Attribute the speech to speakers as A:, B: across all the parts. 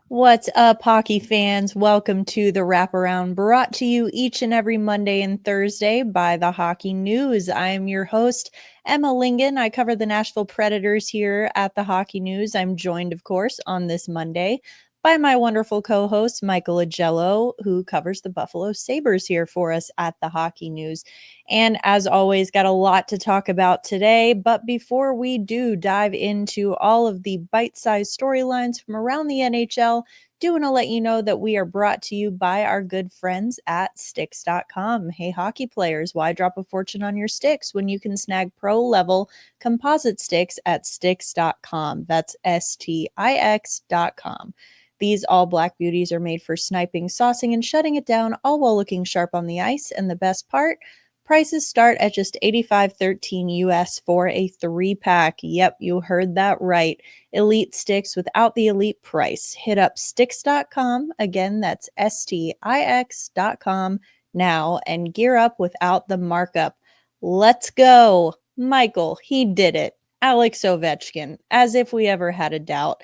A: What's up, hockey fans? Welcome to the Wraparound, brought to you each and every Monday and Thursday by the Hockey News. I am your host, Emma Lingan. I cover the Nashville Predators here at the Hockey News. I'm joined, of course, on this Monday by my wonderful co-host, Michael Augello, who covers the Buffalo Sabres here for us at the Hockey News. And as always, got a lot to talk about today. But before we do dive into all of the bite-sized storylines from around the NHL, do want to let you know that we are brought to you by our good friends at Sticks.com. Hey, hockey players, why drop a fortune on your sticks when you can snag pro-level composite sticks at Sticks.com? That's STIX.com. These all black beauties are made for sniping, saucing, and shutting it down, all while looking sharp on the ice. And the best part? Prices start at just $85.13 US for a 3-pack. Yep, you heard that right. Elite sticks without the elite price. Hit up Sticks.com. Again, that's STIX.com now and gear up without the markup. Let's go. Michael, he did it. Alex Ovechkin, as if we ever had a doubt,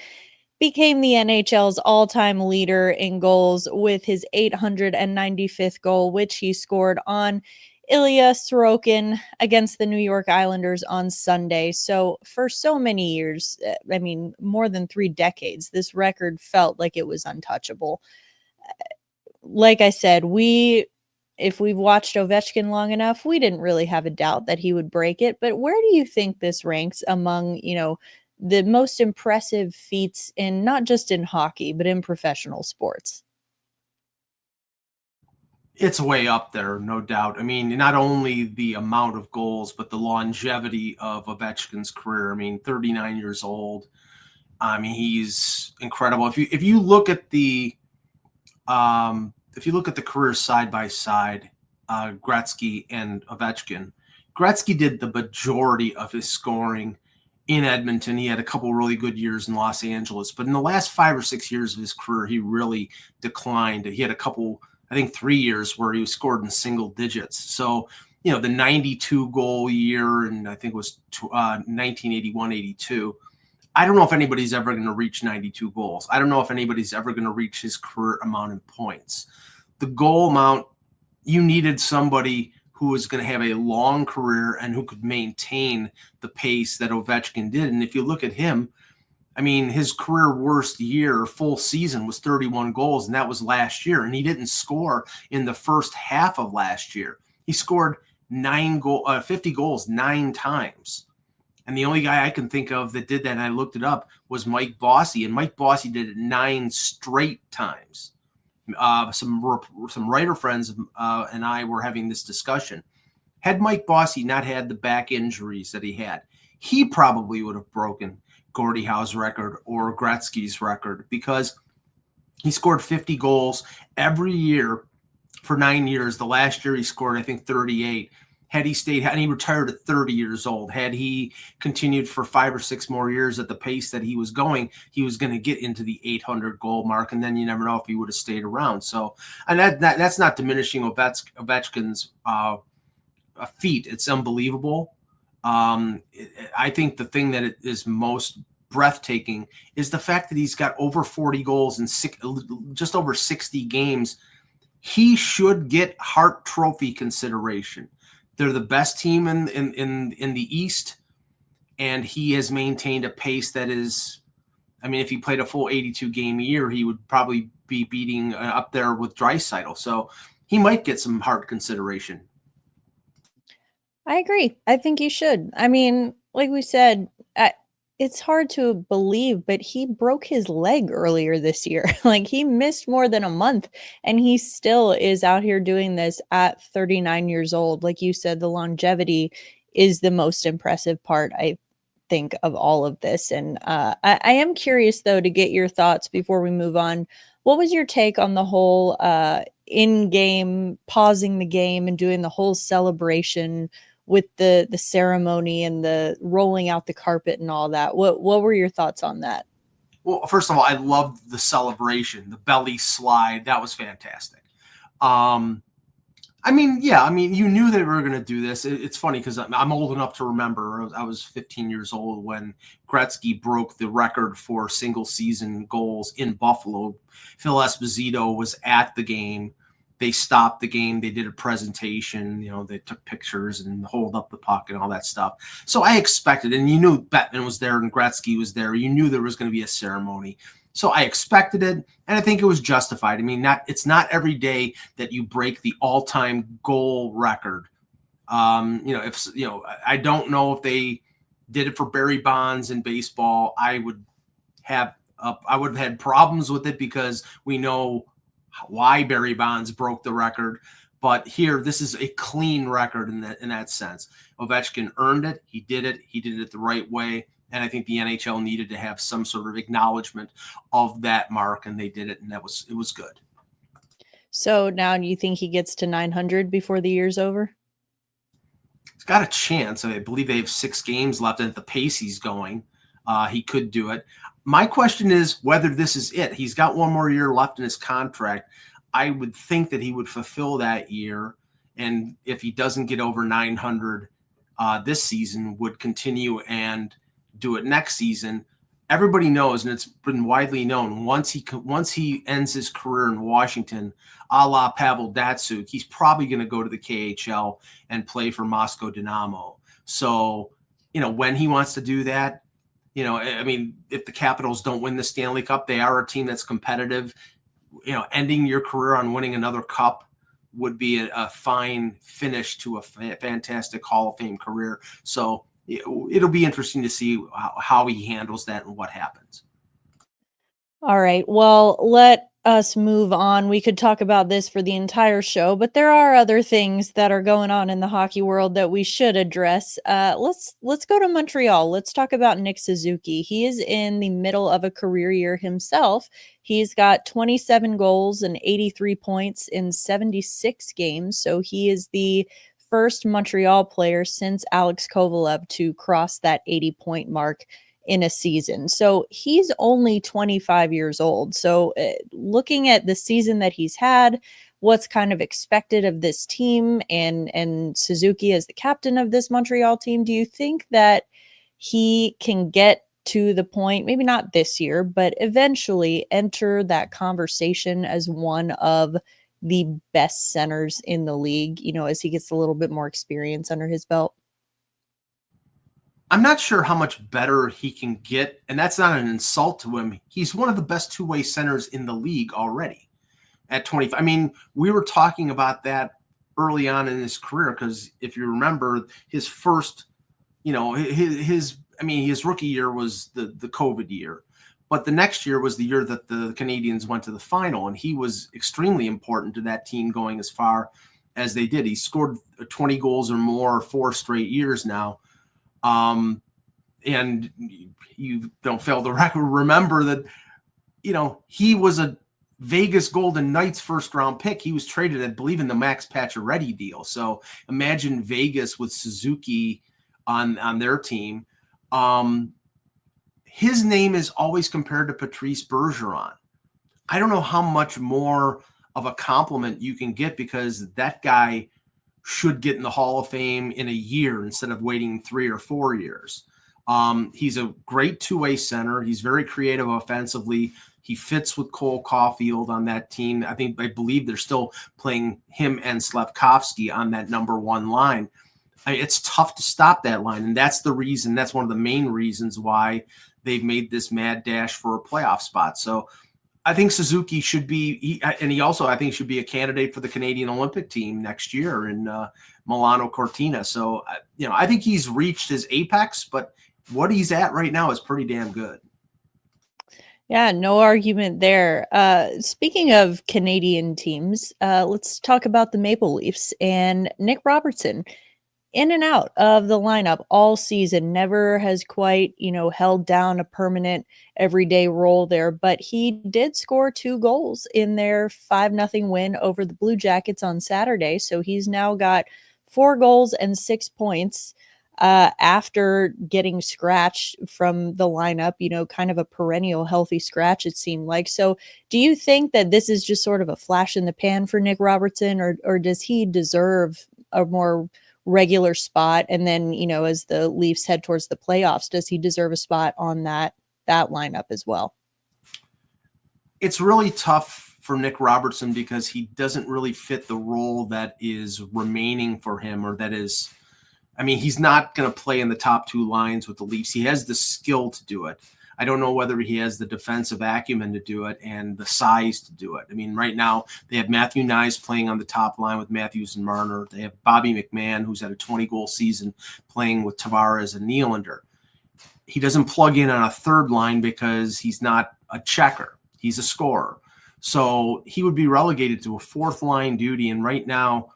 A: became the NHL's all-time leader in goals with his 895th goal, which he scored on Ilya Sorokin against the New York Islanders on Sunday. So for so many years, more than 3 decades, this record felt like it was untouchable. Like I said, if we've watched Ovechkin long enough, we didn't really have a doubt that he would break it. But where do you think this ranks among, the most impressive feats in not just in hockey, but in professional sports?
B: It's way up there, no doubt. I mean, not only the amount of goals, but the longevity of Ovechkin's career. I mean, 39 years old. I mean, he's incredible. If you look at the careers side by side, Gretzky and Ovechkin, Gretzky did the majority of his scoring in Edmonton. He had a couple really good years in Los Angeles, but in the last 5 or 6 years of his career, he really declined. He had a couple, I think 3 years where he was scored in single digits. So, the 92 goal year, and I think it was 1981-82. I don't know if anybody's ever going to reach 92 goals. I don't know if anybody's ever going to reach his career amount in points. The goal amount, you needed somebody who was going to have a long career and who could maintain the pace that Ovechkin did. And if you look at him, I mean, his career worst year, full season, was 31 goals, and that was last year. And he didn't score in the first half of last year. He scored 50 goals 9 times. And the only guy I can think of that did that, and I looked it up, was Mike Bossy. And Mike Bossy did it 9 straight times. Some writer friends and I were having this discussion. Had Mike Bossy not had the back injuries that he had, he probably would have broken Gordie Howe's record or Gretzky's record, because he scored 50 goals every year for 9 years. The last year he scored, I think, 38. Had he retired at 30 years old, had he continued for 5 or 6 more years at the pace that he was going, he was going to get into the 800 goal mark, and then you never know if he would have stayed around. So, and that's not diminishing Ovechkin's feat. It's unbelievable. I think the thing that is most breathtaking is the fact that he's got over 40 goals in just over 60 games. He should get Hart Trophy consideration. They're the best team in the East, and he has maintained a pace that is, I mean, if he played a full 82 game a year, he would probably be beating up there with Draisaitl. So he might get some Hart consideration.
A: I agree. I think he should. I mean, like we said, it's hard to believe, but he broke his leg earlier this year. Like, he missed more than a month, and he still is out here doing this at 39 years old. Like you said, the longevity is the most impressive part, I think, of all of this. And I am curious, though, to get your thoughts before we move on. What was your take on the whole in-game, pausing the game and doing the whole celebration with the ceremony and the rolling out the carpet and all that? What were your thoughts on that?
B: Well, first of all, I loved the celebration, the belly slide. That was fantastic. I mean, yeah, I mean, you knew they were going to do this. It's funny because I'm old enough to remember. I was 15 years old when Gretzky broke the record for single season goals in Buffalo. Phil Esposito was at the game. They stopped the game. They did a presentation. They took pictures and hold up the puck and all that stuff. So I expected, and you knew Bettman was there and Gretzky was there. You knew there was going to be a ceremony. So I expected it, and I think it was justified. I mean, it's not every day that you break the all-time goal record. I don't know if they did it for Barry Bonds in baseball. I would have had problems with it because we know why Barry Bonds broke the record. But here, this is a clean record in that sense. Ovechkin earned it. He did it. He did it the right way. And I think the NHL needed to have some sort of acknowledgement of that mark, and they did it, and it was good.
A: So now you think he gets to 900 before the year's over?
B: He's got a chance. I believe they have 6 games left, and at the pace he's going, he could do it. My question is whether this is it. He's got 1 more year left in his contract. I would think that he would fulfill that year, and if he doesn't get over 900 this season, would continue and do it next season. Everybody knows, and it's been widely known, once he ends his career in Washington, a la Pavel Datsyuk, he's probably going to go to the KHL and play for Moscow Dynamo. So, when he wants to do that, I mean, if the Capitals don't win the Stanley Cup, they are a team that's competitive. Ending your career on winning another cup would be a fine finish to a fantastic Hall of Fame career. So it'll be interesting to see how he handles that and what happens.
A: All right. Well, let us move on. We could talk about this for the entire show, but there are other things that are going on in the hockey world that we should address. Let's go to Montreal. Let's talk about Nick Suzuki. He is in the middle of a career year himself. He's got 27 goals and 83 points in 76 games. So he is the first Montreal player since Alex Kovalev to cross that 80-point mark in a season. So he's only 25 years old. So looking at the season that he's had, what's kind of expected of this team and Suzuki as the captain of this Montreal team, do you think that he can get to the point, maybe not this year, but eventually enter that conversation as one of the best centers in the league, as he gets a little bit more experience under his belt?
B: I'm not sure how much better he can get, and that's not an insult to him. He's one of the best two-way centers in the league already at 25. I mean, we were talking about that early on in his career because if you remember, his first, his rookie year was the COVID year, but the next year was the year that the Canadiens went to the final, and he was extremely important to that team going as far as they did. He scored 20 goals or more 4 straight years now. And you don't fail to remember that, he was a Vegas Golden Knights first round pick. He was traded, I believe, in the Max Pacioretty deal. So imagine Vegas with Suzuki on their team. His name is always compared to Patrice Bergeron. I don't know how much more of a compliment you can get because that guy should get in the Hall of Fame in a year instead of waiting 3 or 4 years. He's a great two-way center. He's very creative offensively. He fits with Cole Caulfield on that team. I believe they're still playing him and Slafkovsky on that number 1 line. It's tough to stop that line, and that's one of the main reasons why they've made this mad dash for a playoff spot. So I think Suzuki should be, he also, I think, should be a candidate for the Canadian Olympic team next year in Milano Cortina. So, I think he's reached his apex, but what he's at right now is pretty damn good.
A: Yeah, no argument there. Speaking of Canadian teams, let's talk about the Maple Leafs and Nick Robertson. In and out of the lineup all season, never has quite, held down a permanent everyday role there, but he did score 2 goals in their 5-0 win over the Blue Jackets on Saturday. So he's now got 4 goals and 6 points. after getting scratched from the lineup, kind of a perennial healthy scratch, it seemed like. So do you think that this is just sort of a flash in the pan for Nick Robertson, or does he deserve a more regular spot? And then, as the Leafs head towards the playoffs, does he deserve a spot on that lineup as well?
B: It's really tough for Nick Robertson because he doesn't really fit the role that is remaining for him, or that is, I mean, he's not going to play in the top two lines with the Leafs. He has the skill to do it. I don't know whether he has the defensive acumen to do it and the size to do it. I mean, right now they have Matthew Nyes playing on the top line with Matthews and Marner. They have Bobby McMahon, who's had a 20-goal season, playing with Tavares and Nylander. He doesn't plug in on a third line because he's not a checker. He's a scorer. So he would be relegated to a fourth line duty. And right now,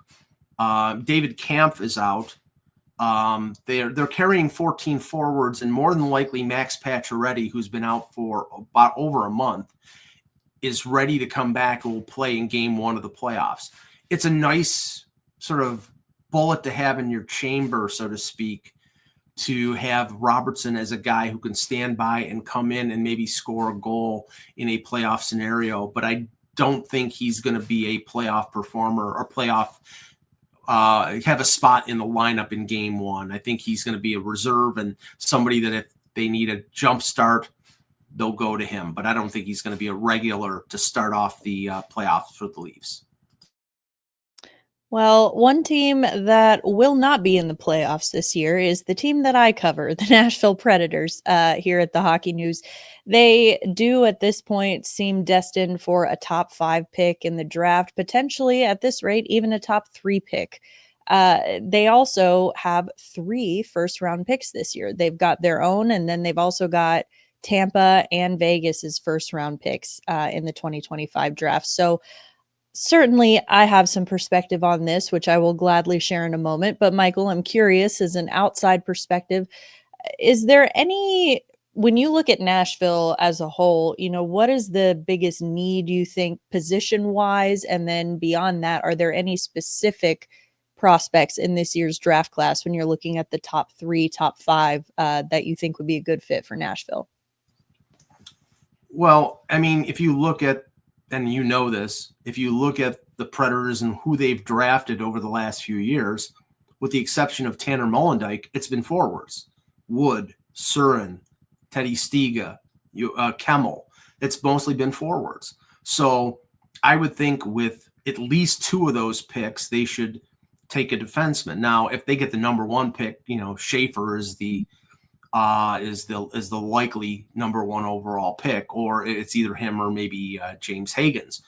B: David Kampf is out. They're carrying 14 forwards, and more than likely Max Pacioretty, who's been out for about over a month, is ready to come back and will play in game one of the playoffs. It's a nice sort of bullet to have in your chamber, so to speak, to have Robertson as a guy who can stand by and come in and maybe score a goal in a playoff scenario. But I don't think he's going to be a playoff performer or have a spot in the lineup in game one. I think he's going to be a reserve and somebody that if they need a jump start, they'll go to him. But I don't think he's going to be a regular to start off the playoffs for the Leafs.
A: Well, one team that will not be in the playoffs this year is the team that I cover, the Nashville Predators, here at the Hockey News. They do at this point seem destined for a top 5 pick in the draft, potentially at this rate, even a top 3 pick. They also have 3 first-round picks this year. They've got their own, and then they've also got Tampa and Vegas's first-round picks in the 2025 draft. So certainly, I have some perspective on this, which I will gladly share in a moment. But Michael, I'm curious, as an outside perspective, is there any, when you look at Nashville as a whole, what is the biggest need, you think, position-wise? And then beyond that, are there any specific prospects in this year's draft class when you're looking at the top 3, top 5 that you think would be a good fit for Nashville?
B: Well, I mean, if you look at, and you know this, if you look at the Predators and who they've drafted over the last few years, with the exception of Tanner Molendyk, it's been forwards. Wood, Surin, Teddy Stiga, Kemmel. It's mostly been forwards. So I would think with at least 2 of those picks, they should take a defenseman. Now, if they get the number 1 pick, Schaefer is the likely number 1 overall pick, or it's either him or maybe James Hagens.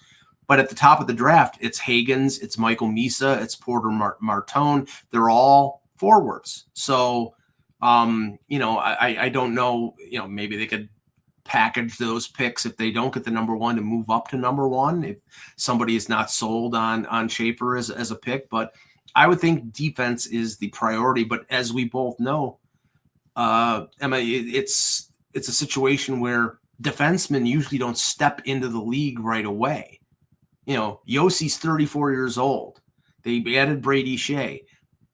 B: But at the top of the draft, it's Hagens, it's Michael Misa, it's Porter Martone. They're all forwards. So, I don't know, maybe they could package those picks if they don't get the number 1 to move up to number 1 if somebody is not sold on Schaefer as a pick. But I would think defense is the priority. But as we both know, Emma, it's a situation where defensemen usually don't step into the league right away. Yossi's 34 years old. They added Brady Shea.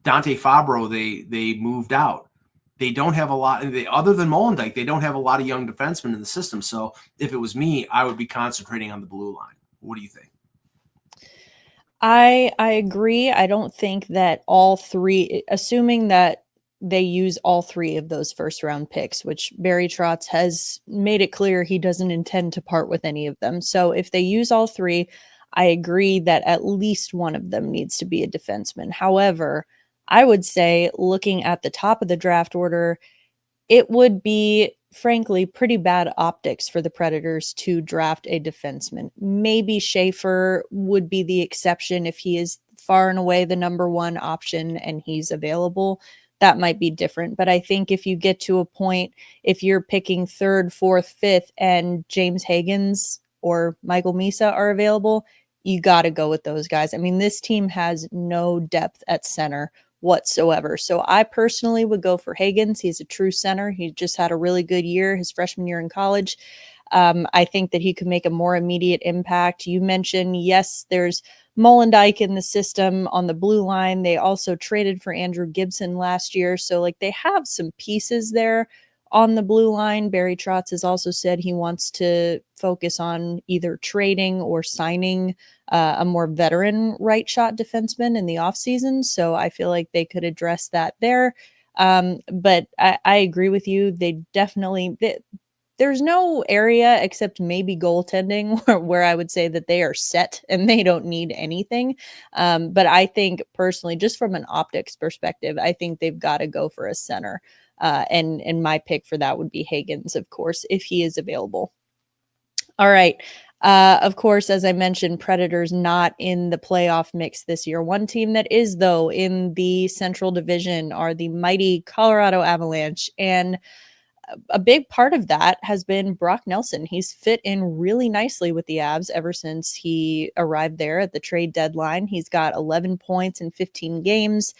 B: Dante Fabro, they moved out. They don't have a lot, other than Molendyk, they don't have a lot of young defensemen in the system. So if it was me, I would be concentrating on the blue line. What do you think?
A: I agree. I don't think that all 3, assuming that they use all 3 of those first round picks, which Barry Trotz has made it clear he doesn't intend to part with any of them. So if they use all 3, I agree that at least one of them needs to be a defenseman. However, I would say, looking at the top of the draft order, it would be, frankly, pretty bad optics for the Predators to draft a defenseman. Maybe Schaefer would be the exception if he is far and away the number 1 option and he's available. That might be different. But I think if you get to a point, if you're picking 3rd, 4th, 5th, and James Hagens or Michael Misa are available, you got to go with those guys. I mean, this team has no depth at center whatsoever. So I personally would go for Hagens. He's a true center. He just had a really good year, his freshman year in college. I think that he could make a more immediate impact. You mentioned, yes, there's Molendyke in the system on the blue line. They also traded for Andrew Gibson last year. So like they have some pieces there on the blue line. Barry Trotz has also said he wants to focus on either trading or signing a more veteran right shot defenseman in the offseason. So I feel like they could address that there. But I agree with you. There's no area except maybe goaltending where I would say that they are set and they don't need anything. But I think personally, just from an optics perspective, I think they've got to go for a center. And my pick for that would be Higgins, of course, if he is available. All right. Of course, as I mentioned, Predators not in the playoff mix this year. One team that is, though, in the Central Division are the mighty Colorado Avalanche. And a big part of that has been Brock Nelson. He's fit in really nicely with the Avs ever since he arrived there at the trade deadline. He's got 11 points in 15 games,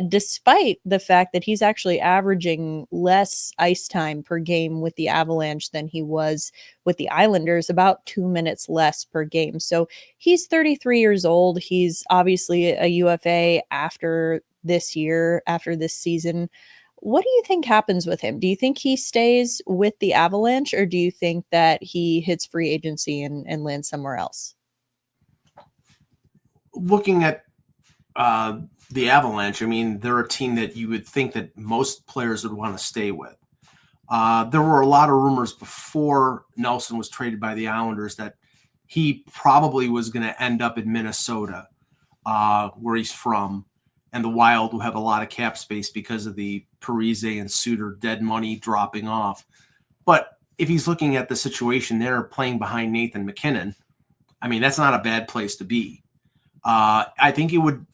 A: despite the fact that he's actually averaging less ice time per game with the Avalanche than he was with the Islanders, about 2 minutes less per game. So he's 33 years old. He's obviously a UFA after this year, after this season. What do you think happens with him? Do you think he stays with the Avalanche, or do you think that he hits free agency and lands somewhere else?
B: Looking at the Avalanche, I mean, they're a team that you would think that most players would want to stay with. There were a lot of rumors before Nelson was traded by the Islanders that he probably was going to end up in Minnesota, where he's from. And the Wild will have a lot of cap space because of the Parise and Suter dead money dropping off. But if he's looking at the situation there, playing behind Nathan MacKinnon, I mean, that's not a bad place to be. I think it would,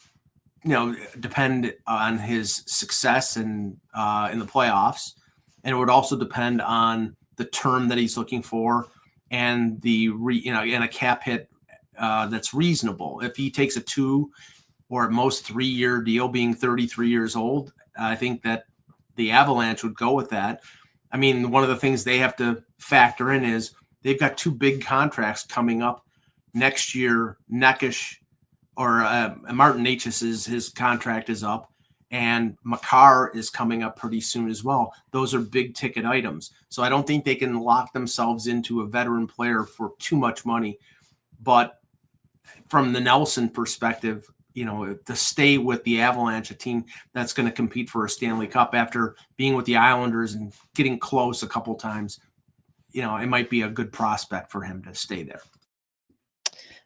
B: depend on his success in the playoffs, and it would also depend on the term that he's looking for and and a cap hit that's reasonable. If he takes a 2 or at most 3-year deal, being 33 years old, I think that the Avalanche would go with that. I mean, one of the things they have to factor in is they've got 2 big contracts coming up next year. Neckish or Martin Necas, his contract is up, and Makar is coming up pretty soon as well. Those are big ticket items. So I don't think they can lock themselves into a veteran player for too much money. But from the Nelson perspective, to stay with the Avalanche, a team that's going to compete for a Stanley Cup after being with the Islanders and getting close a couple times, it might be a good prospect for him to stay there.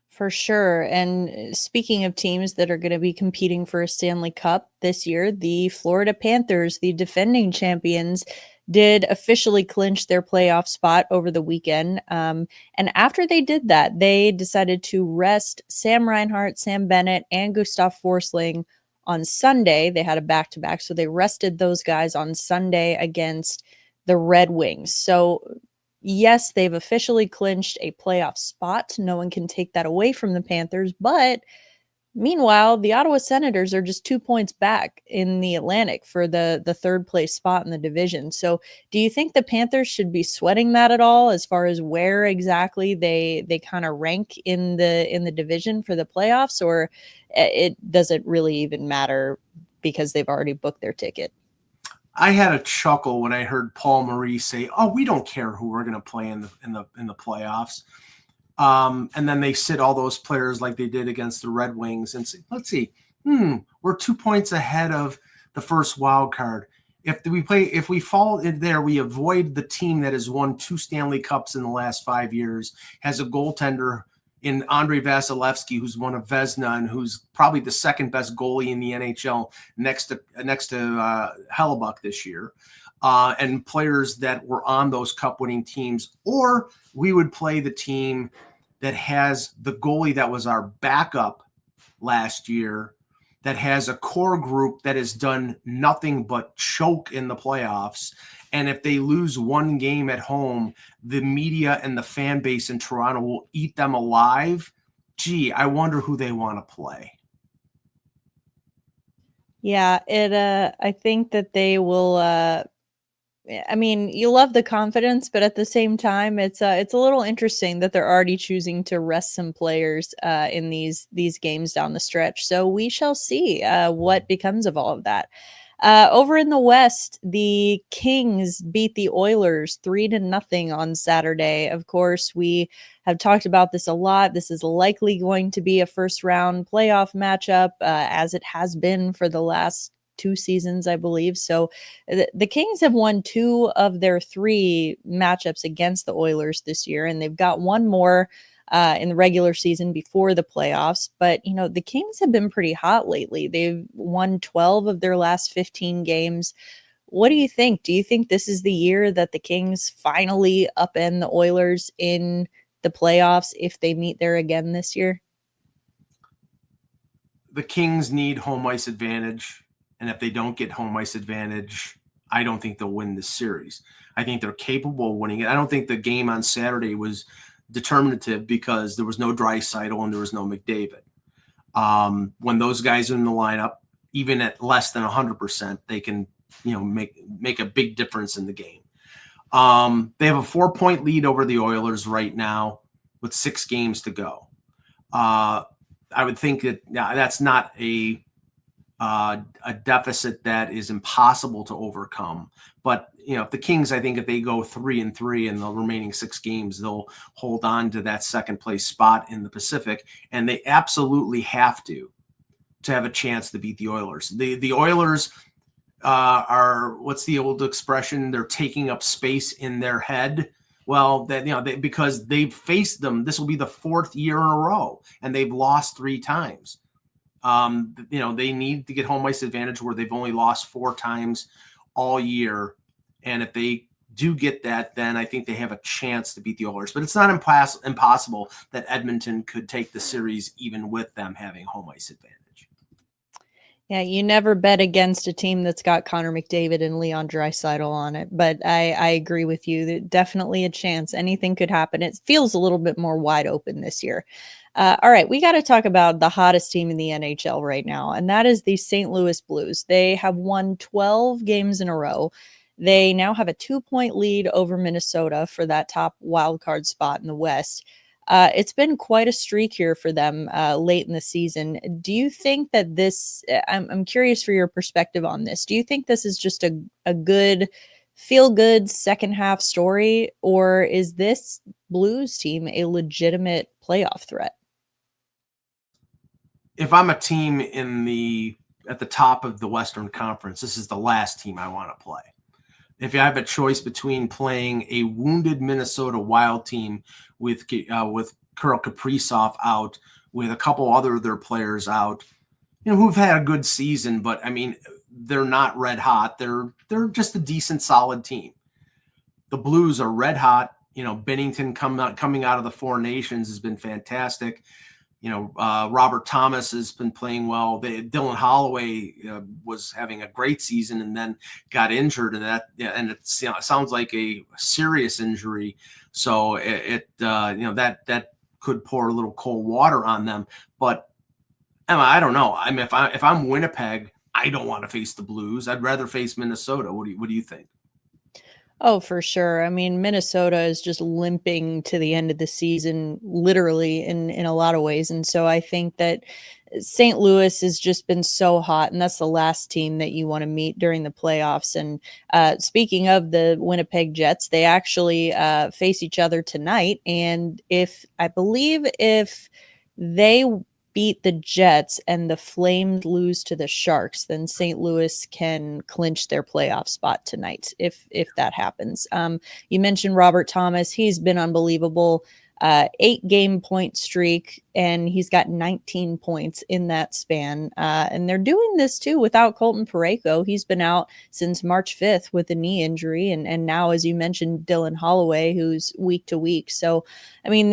A: For sure. And speaking of teams that are going to be competing for a Stanley Cup this year, the Florida Panthers, the defending champions, did officially clinch their playoff spot over the weekend. And after they did that, they decided to rest Sam Reinhart, Sam Bennett, and Gustav Forsling on Sunday. They had a back-to-back, so they rested those guys on Sunday against the Red Wings. So yes, they've officially clinched a playoff spot. No one can take that away from the Panthers, but meanwhile, the Ottawa Senators are just 2 points back in the Atlantic for the third place spot in the division. So do you think the Panthers should be sweating that at all as far as where exactly they kind of rank in the division for the playoffs, or it doesn't really even matter because they've already booked their ticket?
B: I had a chuckle when I heard Paul Maurice say, "Oh, we don't care who we're going to play in the playoffs." And then they sit all those players like they did against the Red Wings and say, let's see, we're 2 points ahead of the first wild card. If we fall in there, we avoid the team that has won 2 Stanley Cups in the last 5 years, has a goaltender in Andrei Vasilevsky, who's won a Vezina and who's probably the second best goalie in the NHL next to Hellebuck this year. And players that were on those cup-winning teams, or we would play the team that has the goalie that was our backup last year, that has a core group that has done nothing but choke in the playoffs. And if they lose one game at home, the media and the fan base in Toronto will eat them alive. Gee, I wonder who they want to play.
A: Yeah, I think that they will I mean, you love the confidence, but at the same time, it's a little interesting that they're already choosing to rest some players in these games down the stretch. So we shall see what becomes of all of that. Over in the West, the Kings beat the Oilers 3-0 on Saturday. Of course, we have talked about this a lot. This is likely going to be a first round playoff matchup, as it has been for the last 2 seasons, I believe. So the Kings have won 2 of their 3 matchups against the Oilers this year, and they've got one more in the regular season before the playoffs. But, the Kings have been pretty hot lately. They've won 12 of their last 15 games. What do you think? Do you think this is the year that the Kings finally upend the Oilers in the playoffs if they meet there again this year?
B: The Kings need home ice advantage. And if they don't get home ice advantage, I don't think they'll win this series. I think they're capable of winning it. I don't think the game on Saturday was determinative because there was no Draisaitl and there was no McDavid. When those guys are in the lineup, even at less than 100%, they can, make a big difference in the game. They have a 4-point lead over the Oilers right now with 6 games to go. I would think that that's not a deficit that is impossible to overcome. But, if the Kings, I think if they go 3-3 in the remaining 6 games, they'll hold on to that second place spot in the Pacific. And they absolutely have to have a chance to beat the Oilers. The Oilers are, what's the old expression? They're taking up space in their head. Well, because they've faced them, this will be the 4th year in a row, and they've lost 3 times. They need to get home ice advantage where they've only lost 4 times all year. And if they do get that, then I think they have a chance to beat the Oilers. But it's not impossible that Edmonton could take the series even with them having home ice advantage.
A: Yeah, you never bet against a team that's got Connor McDavid and Leon Draisaitl on it. But I agree with you. There's definitely a chance. Anything could happen. It feels a little bit more wide open this year. All right, we got to talk about the hottest team in the NHL right now, and that is the St. Louis Blues. They have won 12 games in a row. They now have a 2-point lead over Minnesota for that top wildcard spot in the West. It's been quite a streak here for them late in the season. Do you think that this, I'm curious for your perspective on this. Do you think this is just a good, feel-good second half story, or is this Blues team a legitimate playoff threat?
B: If I'm a team at the top of the Western Conference, this is the last team I want to play. If you have a choice between playing a wounded Minnesota Wild team with Kirill Kaprizov out, with a couple other of their players out, who've had a good season, but I mean, they're not red hot. They're just a decent, solid team. The Blues are red hot. Bennington coming out of the Four Nations has been fantastic. Robert Thomas has been playing well. Dylan Holloway was having a great season and then got injured, and it sounds like a serious injury. So that could pour a little cold water on them. But Emma, I don't know. I mean, if I'm Winnipeg, I don't want to face the Blues. I'd rather face Minnesota. What do you think?
A: Oh, for sure. I mean, Minnesota is just limping to the end of the season, literally in a lot of ways. And so I think that St. Louis has just been so hot, and that's the last team that you want to meet during the playoffs. And speaking of the Winnipeg Jets, they actually face each other tonight. And if they beat the Jets and the Flames lose to the Sharks, then St. Louis can clinch their playoff spot tonight if that happens. You mentioned Robert Thomas. He's been unbelievable. 8-game point streak, and he's got 19 points in that span. And they're doing this too without Colton Parayko. He's been out since March 5th with a knee injury. And now, as you mentioned, Dylan Holloway, who's week to week. So, I mean,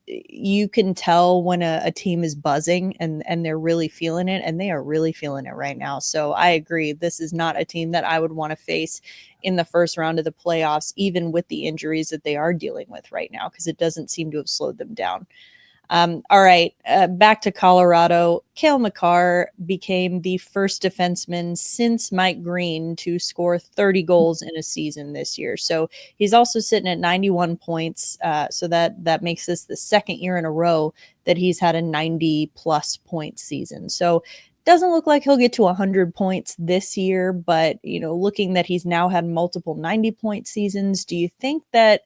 A: you can tell when a team is buzzing and they're really feeling it, and they are really feeling it right now. So I agree. This is not a team that I would want to face in the first round of the playoffs, even with the injuries that they are dealing with right now, because it doesn't seem to have slowed them down. All right, back to Colorado. Cale Makar became the first defenseman since Mike Green to score 30 goals in a season this year. So he's also sitting at 91 points. So that makes this the second year in a row that he's had a 90-plus point season. So doesn't look like he'll get to 100 points this year, but looking that he's now had multiple 90-point seasons, do you think that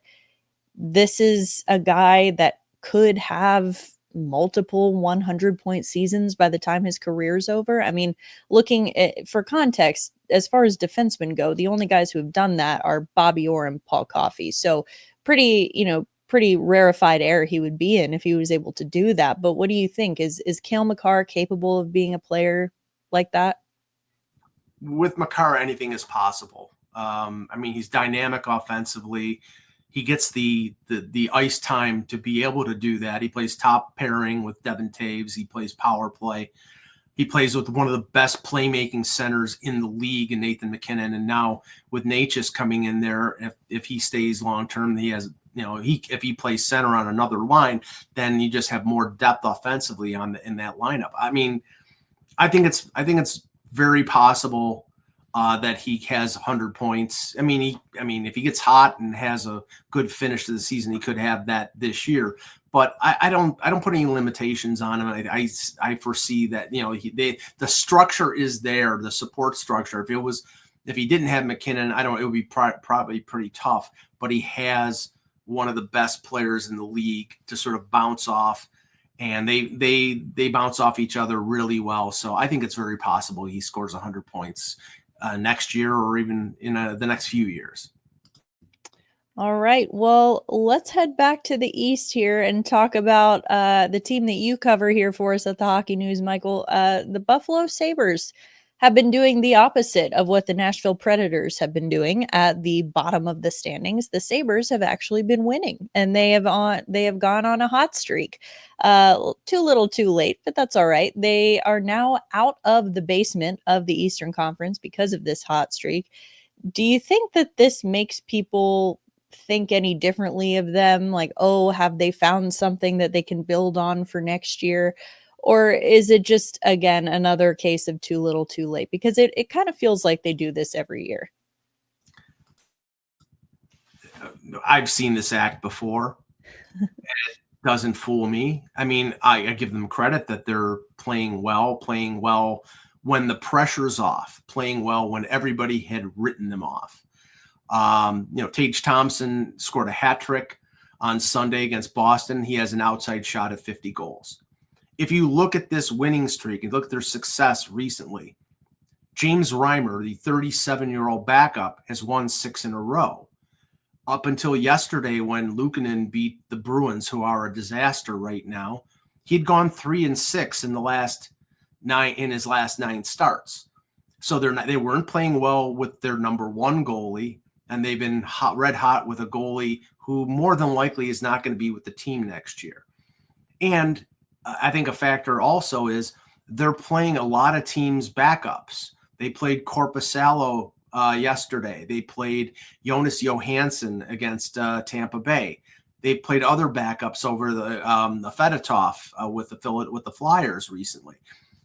A: this is a guy that could have multiple 100-point seasons by the time his career's over? I mean, looking at, for context, as far as defensemen go, the only guys who have done that are Bobby Orr and Paul Coffey. So pretty rarefied air he would be in if he was able to do that. But what do you think? Is Cale Makar capable of being a player like that?
B: With Makar, anything is possible. I mean, he's dynamic offensively. He gets the ice time to be able to do that. He plays top pairing with Devin Taves. He plays power play. He plays with one of the best playmaking centers in the league in Nathan McKinnon. And now with Natchez coming in there, if he stays long term, he has, if he plays center on another line, then you just have more depth offensively in that lineup. I mean, I think it's very possible that he has 100 points. I mean, if he gets hot and has a good finish to the season, he could have that this year. But I don't put any limitations on him. I foresee that the structure is there, the support structure. If he didn't have McKinnon, it would be probably pretty tough. But he has one of the best players in the league to sort of bounce off, and they bounce off each other really well. So I think it's very possible he scores 100 points next year or even in the next few years.
A: All right. Well, let's head back to the East here and talk about the team that you cover here for us at the Hockey News, Michael. The Buffalo Sabres have been doing the opposite of what the Nashville Predators have been doing at the bottom of the standings. The Sabres have actually been winning, and they have gone on a hot streak. Too little, too late, but that's all right. They are now out of the basement of the Eastern Conference because of this hot streak. Do you think that this makes people think any differently of them? Like, oh, have they found something that they can build on for next year? Or is it just, again, another case of too little, too late? Because it kind of feels like they do this every year.
B: I've seen this act before. It doesn't fool me. I mean, I give them credit that they're playing well when the pressure's off, playing well when everybody had written them off. Tage Thompson scored a hat trick on Sunday against Boston. He has an outside shot at 50 goals. If you look at this winning streak and look at their success recently, James Reimer, the 37-year-old backup, has won 6 in a row. Up until yesterday, when Lingan beat the Bruins, who are a disaster right now, he'd gone 3-6 in his last 9 starts. So they weren't playing well with their number one goalie, and they've been red hot with a goalie who more than likely is not going to be with the team next year. And I think a factor also is they're playing a lot of teams' backups. They played Korpisalo yesterday. They played Jonas Johansson against Tampa Bay. They played other backups over the Fedotov with the Flyers recently.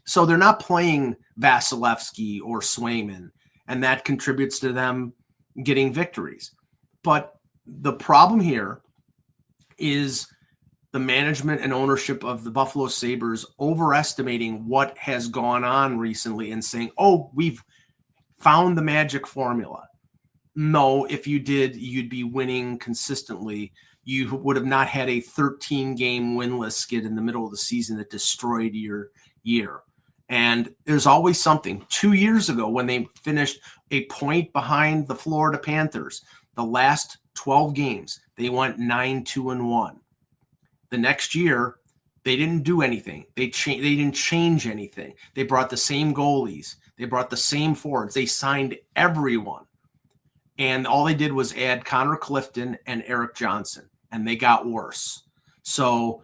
B: So they're not playing Vasilevsky or Swayman, and that contributes to them getting victories. But the problem here is the management and ownership of the Buffalo Sabres overestimating what has gone on recently and saying, oh, we've found the magic formula. No, if you did, you'd be winning consistently. You would have not had a 13-game winless skid in the middle of the season that destroyed your year. And there's always something. 2 years ago, when they finished a point behind the Florida Panthers, the last 12 games, they went 9-2-1. The next year, they didn't do anything. They didn't change anything. They brought the same goalies. They brought the same forwards. They signed everyone. And all they did was add Connor Clifton and Eric Johnson, and they got worse. So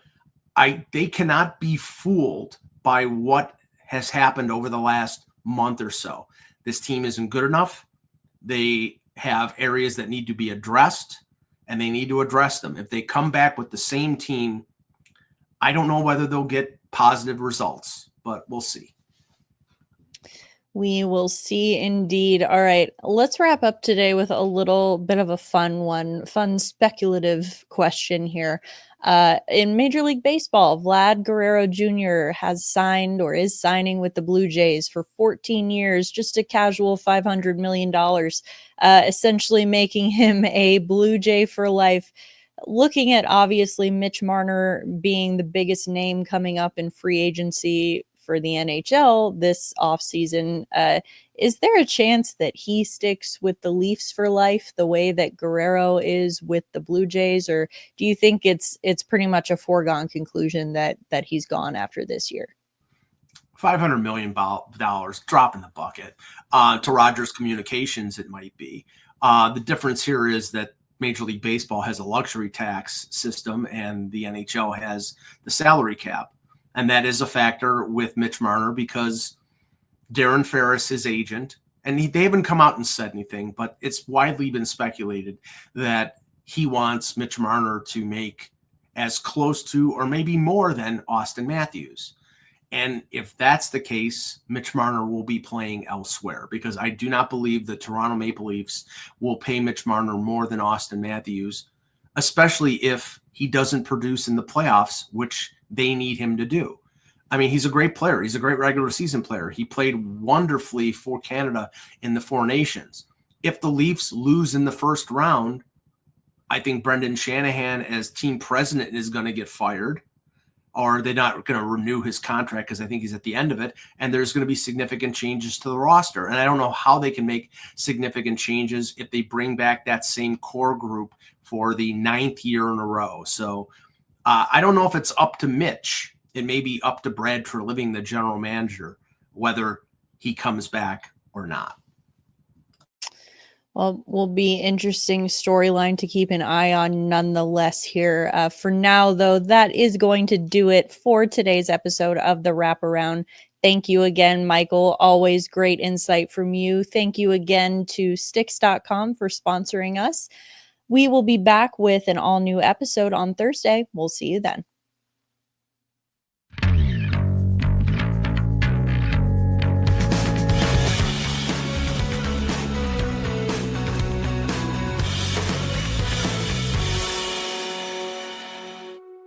B: they cannot be fooled by what has happened over the last month or so. This team isn't good enough. They have areas that need to be addressed, and they need to address them. If they come back with the same team I don't know whether they'll get positive results, but we'll see.
A: We will see indeed. All right, let's wrap up today with a little bit of a fun speculative question here. In Major League Baseball, Vlad Guerrero Jr. has signed or is signing with the Blue Jays for 14 years, just a casual $500 million, essentially making him a Blue Jay for life. Looking at obviously Mitch Marner being the biggest name coming up in free agency for the NHL this offseason, is there a chance that he sticks with the Leafs for life the way that Guerrero is with the Blue Jays, or do you think it's pretty much a foregone conclusion that he's gone after this year?
B: $500 million drop in the bucket. To Rogers Communications, it might be. The difference here is that Major League Baseball has a luxury tax system and the NHL has the salary cap. And that is a factor with Mitch Marner because Darren Ferris, his agent, and they haven't come out and said anything, but it's widely been speculated that he wants Mitch Marner to make as close to or maybe more than Austin Matthews. And if that's the case, Mitch Marner will be playing elsewhere because I do not believe the Toronto Maple Leafs will pay Mitch Marner more than Austin Matthews, especially if he doesn't produce in the playoffs, which they need him to do. I mean, he's a great player. He's a great regular season player. He played wonderfully for Canada in the Four Nations. If the Leafs lose in the first round, I think Brendan Shanahan as team president is going to get fired, or they're not going to renew his contract because I think he's at the end of it, and there's going to be significant changes to the roster. And I don't know how they can make significant changes if they bring back that same core group for the 9th year in a row. So I don't know if it's up to Mitch. It may be up to Brad Treliving, the general manager, whether he comes back or not.
A: Well, will be interesting storyline to keep an eye on nonetheless here. For now, though, that is going to do it for today's episode of The Wraparound. Thank you again, Michael. Always great insight from you. Thank you again to Stix.com for sponsoring us. We will be back with an all-new episode on Thursday. We'll see you then.